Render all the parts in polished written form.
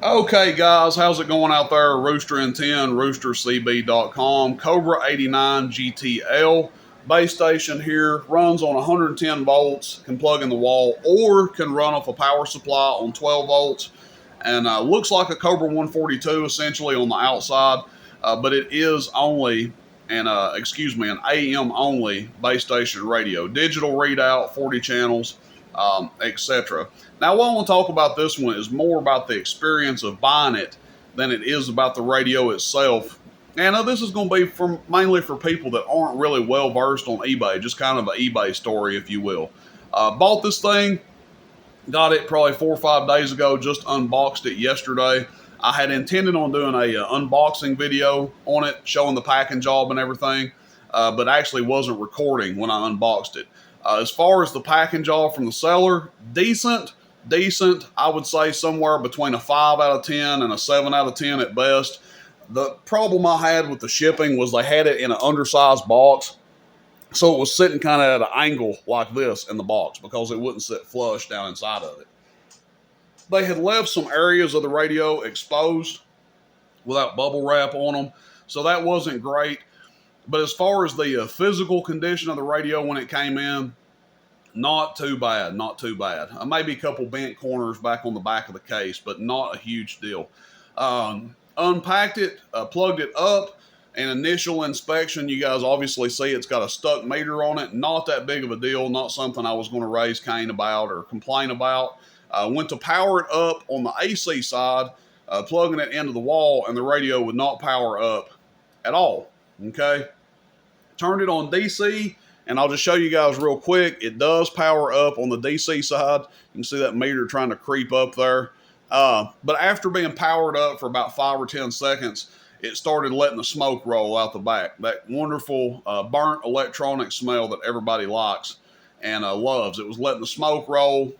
Okay, guys, how's it going out there? Rooster and 10, roostercb.com, Cobra 89 GTL base station here, runs on 110 volts, can plug in the wall, or can run off a power supply on 12 volts, and looks like a Cobra 142 essentially on the outside, but it is only an AM only base station radio, digital readout, 40 channels, etc. Now, what I want to talk about this one is more about the experience of buying it than it is about the radio itself. And this is going to be mainly for people that aren't really well versed on eBay, just kind of an eBay story, if you will. Bought this thing, got it probably 4 or 5 days ago, just unboxed it yesterday. I had intended on doing a unboxing video on it, showing the packing job and everything, but actually wasn't recording when I unboxed it. As far as the packing job from the seller, decent. I would say somewhere between a 5 out of 10 and a 7 out of 10 at best. The problem I had with the shipping was they had it in an undersized box, so it was sitting kind of at an angle like this in the box because it wouldn't sit flush down inside of it. They had left some areas of the radio exposed without bubble wrap on them, so that wasn't great. But as far as the physical condition of the radio when it came in, not too bad. Maybe a couple bent corners back on the back of the case, but not a huge deal. Unpacked it, plugged it up. An initial inspection, you guys obviously see it's got a stuck meter on it. Not that big of a deal, not something I was going to raise Cain about or complain about. Went to power it up on the AC side, plugging it into the wall, and the radio would not power up at all. Okay, turned it on DC, and I'll just show you guys real quick. It does power up on the DC side. You can see that meter trying to creep up there. But after being powered up for about 5 or 10 seconds, it started letting the smoke roll out the back. That wonderful burnt electronic smell that everybody likes and loves. It was letting the smoke roll,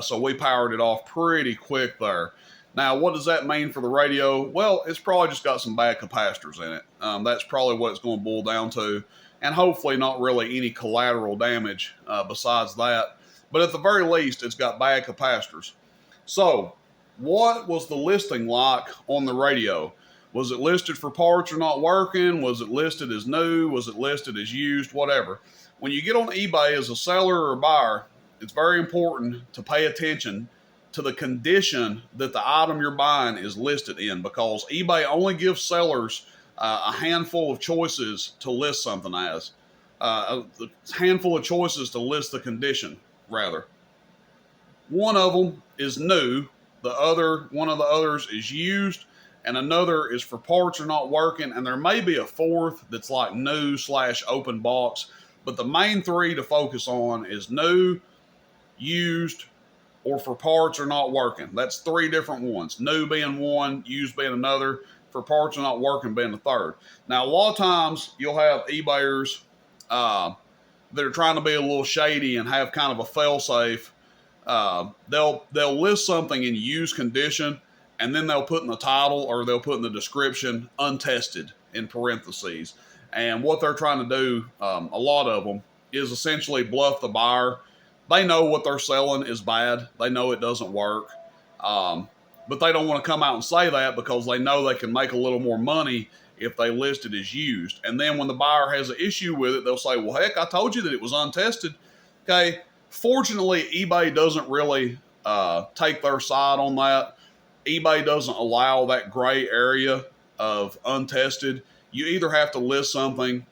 so we powered it off pretty quick there. Now, what does that mean for the radio? Well, it's probably just got some bad capacitors in it. That's probably what it's going to boil down to, and hopefully not really any collateral damage besides that. But at the very least, it's got bad capacitors. So, what was the listing like on the radio? Was it listed for parts or not working? Was it listed as new? Was it listed as used? Whatever. When you get on eBay as a seller or a buyer, it's very important to pay attention to the condition that the item you're buying is listed in, because eBay only gives sellers a handful of choices to list something as. A handful of choices to list the condition, rather. One of them is new, one of the others is used, and another is for parts are not working, and there may be a fourth that's like new/open box, but the main three to focus on is new, used, or for parts are not working. That's 3 different ones. New being one, used being another, for parts are not working being the third. Now, a lot of times you'll have eBayers that are trying to be a little shady and have kind of a fail-safe. They'll list something in used condition, and then they'll put in the title or they'll put in the description untested in parentheses. And what they're trying to do, a lot of them, is essentially bluff the buyer. They know what they're selling is bad. They know it doesn't work. But they don't want to come out and say that because they know they can make a little more money if they list it as used. And then when the buyer has an issue with it, they'll say, well, heck, I told you that it was untested. Okay. Fortunately, eBay doesn't really take their side on that. eBay doesn't allow that gray area of untested. You either have to list something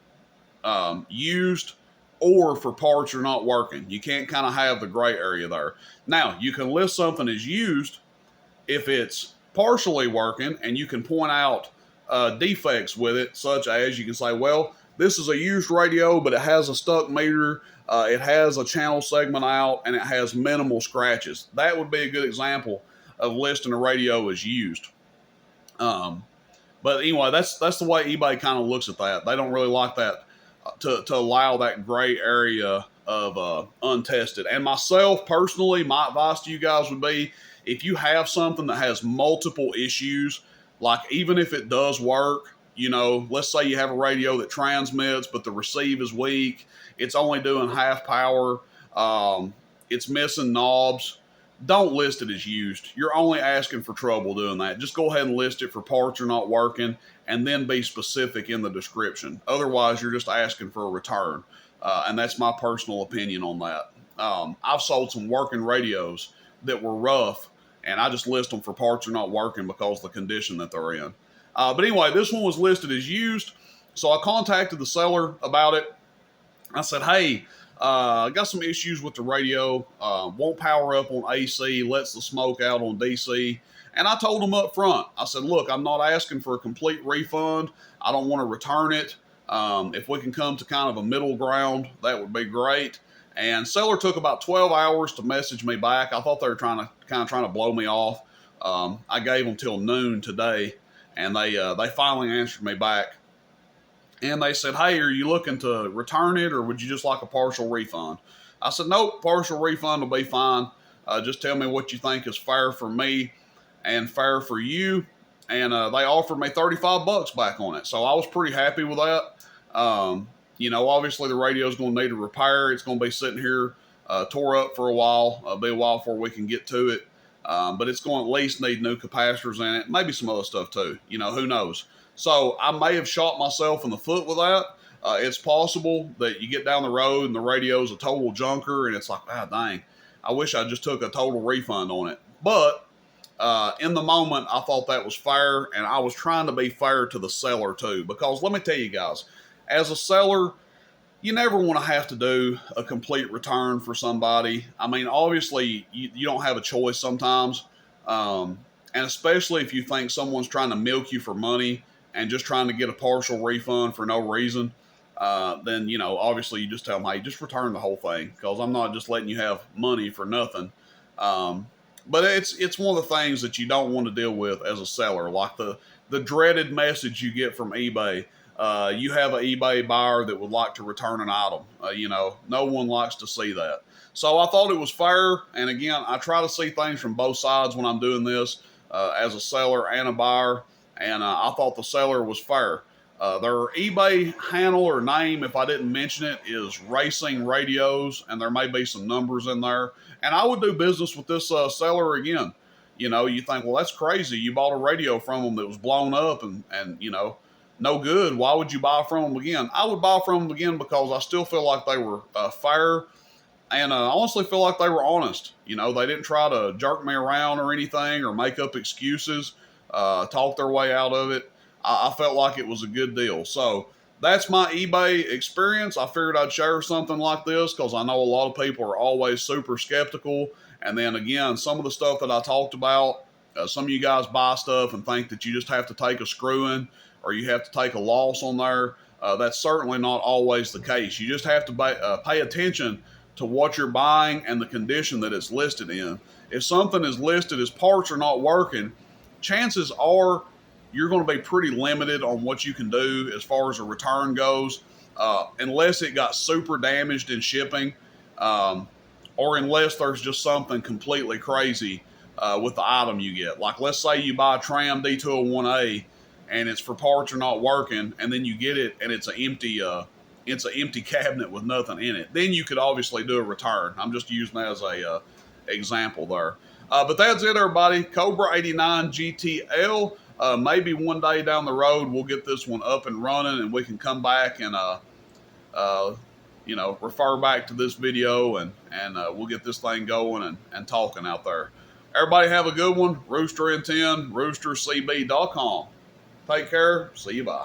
used or for parts are not working. You can't kind of have the gray area there. Now, you can list something as used if it's partially working, and you can point out defects with it, such as you can say, well, this is a used radio, but it has a stuck meter, it has a channel segment out, and it has minimal scratches. That would be a good example of listing a radio as used. But anyway, that's the way eBay kind of looks at that. They don't really like that, to allow that gray area of untested. And myself, personally, my advice to you guys would be, if you have something that has multiple issues, like even if it does work, let's say you have a radio that transmits, but the receive is weak, it's only doing half power, it's missing knobs, don't list it as used. You're only asking for trouble doing that. Just go ahead and list it for parts are not working, and then be specific in the description. Otherwise, you're just asking for a return. And that's my personal opinion on that. I've sold some working radios that were rough, and I just list them for parts are not working because of the condition that they're in. But anyway, this one was listed as used, so I contacted the seller about it. I said, hey, I got some issues with the radio, won't power up on AC, lets the smoke out on DC. And I told them up front, I said, look, I'm not asking for a complete refund. I don't want to return it. If we can come to kind of a middle ground, that would be great. And seller took about 12 hours to message me back. I thought they were trying to blow me off. I gave them till noon today, and they finally answered me back. And they said, hey, are you looking to return it, or would you just like a partial refund? I said, nope, partial refund will be fine. Just tell me what you think is fair for me and fair for you. And they offered me $35 back on it. So I was pretty happy with that. You know, obviously the radio is going to need a repair. It's going to be sitting here tore up for a while. It'll be a while before we can get to it. But it's going to at least need new capacitors in it. Maybe some other stuff too. You know, who knows? So I may have shot myself in the foot with that. It's possible that you get down the road and the radio's a total junker and it's like, ah, dang, I wish I just took a total refund on it. But in the moment, I thought that was fair, and I was trying to be fair to the seller too. Because let me tell you guys, as a seller, you never want to have to do a complete return for somebody. I mean, obviously, you don't have a choice sometimes. And especially if you think someone's trying to milk you for money and just trying to get a partial refund for no reason, then, you know, obviously you just tell them, hey, just return the whole thing, because I'm not just letting you have money for nothing. But it's one of the things that you don't want to deal with as a seller, like the dreaded message you get from eBay. You have an eBay buyer that would like to return an item. You know, no one likes to see that. So I thought it was fair. And again, I try to see things from both sides when I'm doing this as a seller and a buyer. And I thought the seller was fair. Their eBay handle or name, if I didn't mention it, is Racing Radios, and there may be some numbers in there. And I would do business with this seller again. You know, you think, well, that's crazy. You bought a radio from them that was blown up and you know, no good. Why would you buy from them again? I would buy from them again because I still feel like they were fair, and I honestly feel like they were honest. You know, they didn't try to jerk me around or anything or make up excuses, talk their way out of it. I felt like it was a good deal. So that's my eBay experience. I figured I'd share something like this because I know a lot of people are always super skeptical. And then again, some of the stuff that I talked about, some of you guys buy stuff and think that you just have to take a screw in or you have to take a loss on there. That's certainly not always the case. You just have to pay attention to what you're buying and the condition that it's listed in. If something is listed as parts are not working, chances are you're going to be pretty limited on what you can do as far as a return goes, unless it got super damaged in shipping, or unless there's just something completely crazy with the item you get. Like, let's say you buy a Tram D201A and it's for parts are not working, and then you get it and it's an empty cabinet with nothing in it. Then you could obviously do a return. I'm just using that as a example there. But that's it, everybody. Cobra 89 GTL. Maybe one day down the road we'll get this one up and running, and we can come back and you know, refer back to this video, and we'll get this thing going and talking out there. Everybody have a good one. Rooster in 10, roostercb.com. Take care. See you. Bye.